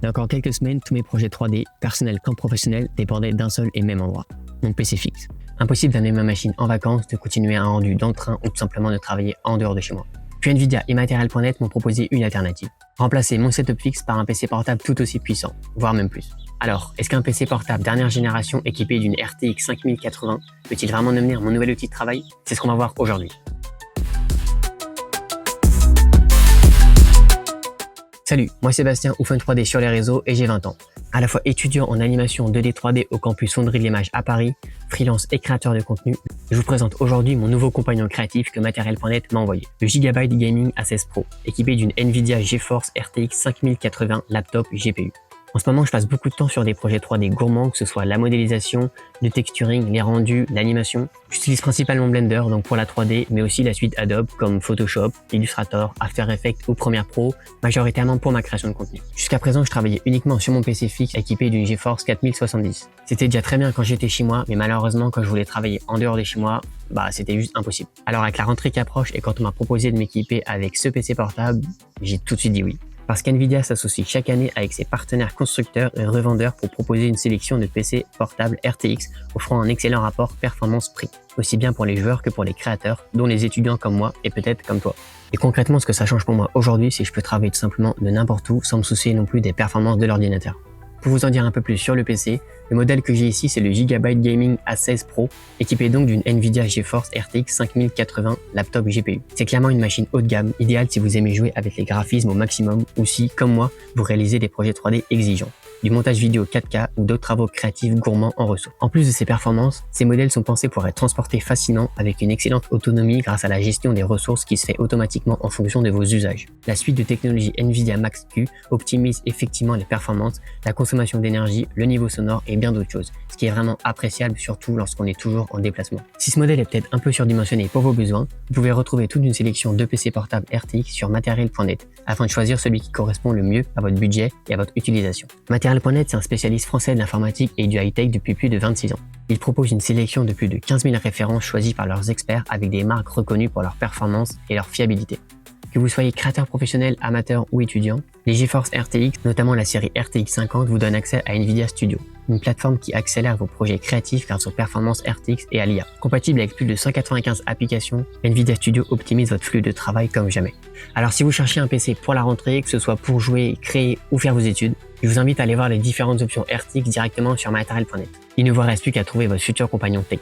Dans encore quelques semaines, tous mes projets 3D, personnels comme professionnels, dépendaient d'un seul et même endroit, mon PC fixe. Impossible d'amener ma machine en vacances, de continuer un rendu dans le train ou tout simplement de travailler en dehors de chez moi. Puis Nvidia et Material.net m'ont proposé une alternative. Remplacer mon setup fixe par un PC portable tout aussi puissant, voire même plus. Alors, est-ce qu'un PC portable dernière génération équipé d'une RTX 5080 peut-il vraiment devenir mon nouvel outil de travail? C'est ce qu'on va voir aujourd'hui. Salut, moi Sébastien ou Fun3D sur les réseaux et j'ai 20 ans. À la fois étudiant en animation 2D 3D au campus Fonderie de l'Image à Paris, freelance et créateur de contenu, je vous présente aujourd'hui mon nouveau compagnon créatif que Material.net m'a envoyé, le Gigabyte Gaming A16 Pro, équipé d'une Nvidia GeForce RTX 5080 laptop GPU. En ce moment, je passe beaucoup de temps sur des projets 3D gourmands, que ce soit la modélisation, le texturing, les rendus, l'animation. J'utilise principalement Blender, donc pour la 3D, mais aussi la suite Adobe comme Photoshop, Illustrator, After Effects ou Premiere Pro, majoritairement pour ma création de contenu. Jusqu'à présent, je travaillais uniquement sur mon PC fixe équipé d'une GeForce 4070. C'était déjà très bien quand j'étais chez moi, mais malheureusement, quand je voulais travailler en dehors de chez moi, c'était juste impossible. Alors avec la rentrée qui approche et quand on m'a proposé de m'équiper avec ce PC portable, j'ai tout de suite dit oui. Parce qu'Nvidia s'associe chaque année avec ses partenaires constructeurs et revendeurs pour proposer une sélection de PC portables RTX offrant un excellent rapport performance-prix, aussi bien pour les joueurs que pour les créateurs, dont les étudiants comme moi et peut-être comme toi. Et concrètement, ce que ça change pour moi aujourd'hui, c'est que je peux travailler tout simplement de n'importe où sans me soucier non plus des performances de l'ordinateur. Pour vous en dire un peu plus sur le PC, le modèle que j'ai ici c'est le Gigabyte Gaming A16 Pro, équipé donc d'une Nvidia GeForce RTX 5080 laptop GPU. C'est clairement une machine haut de gamme, idéale si vous aimez jouer avec les graphismes au maximum ou si, comme moi, vous réalisez des projets 3D exigeants, du montage vidéo 4K ou d'autres travaux créatifs gourmands en ressources. En plus de ces performances, ces modèles sont pensés pour être transportés facilement avec une excellente autonomie grâce à la gestion des ressources qui se fait automatiquement en fonction de vos usages. La suite de technologies Nvidia Max-Q optimise effectivement les performances, la consommation d'énergie, le niveau sonore et bien d'autres choses, ce qui est vraiment appréciable surtout lorsqu'on est toujours en déplacement. Si ce modèle est peut-être un peu surdimensionné pour vos besoins, vous pouvez retrouver toute une sélection de PC portables RTX sur Material.net afin de choisir celui qui correspond le mieux à votre budget et à votre utilisation. Material.net, c'est un spécialiste français de l'informatique et du high-tech depuis plus de 26 ans. Il propose une sélection de plus de 15 000 références choisies par leurs experts avec des marques reconnues pour leur performance et leur fiabilité. Que vous soyez créateur professionnel, amateur ou étudiant, les GeForce RTX, notamment la série RTX 50, vous donnent accès à Nvidia Studio, une plateforme qui accélère vos projets créatifs grâce aux performances RTX et à l'IA. Compatible avec plus de 195 applications, Nvidia Studio optimise votre flux de travail comme jamais. Alors si vous cherchez un PC pour la rentrée, que ce soit pour jouer, créer ou faire vos études, je vous invite à aller voir les différentes options RTX directement sur Material.net. Il ne vous reste plus qu'à trouver votre futur compagnon tech.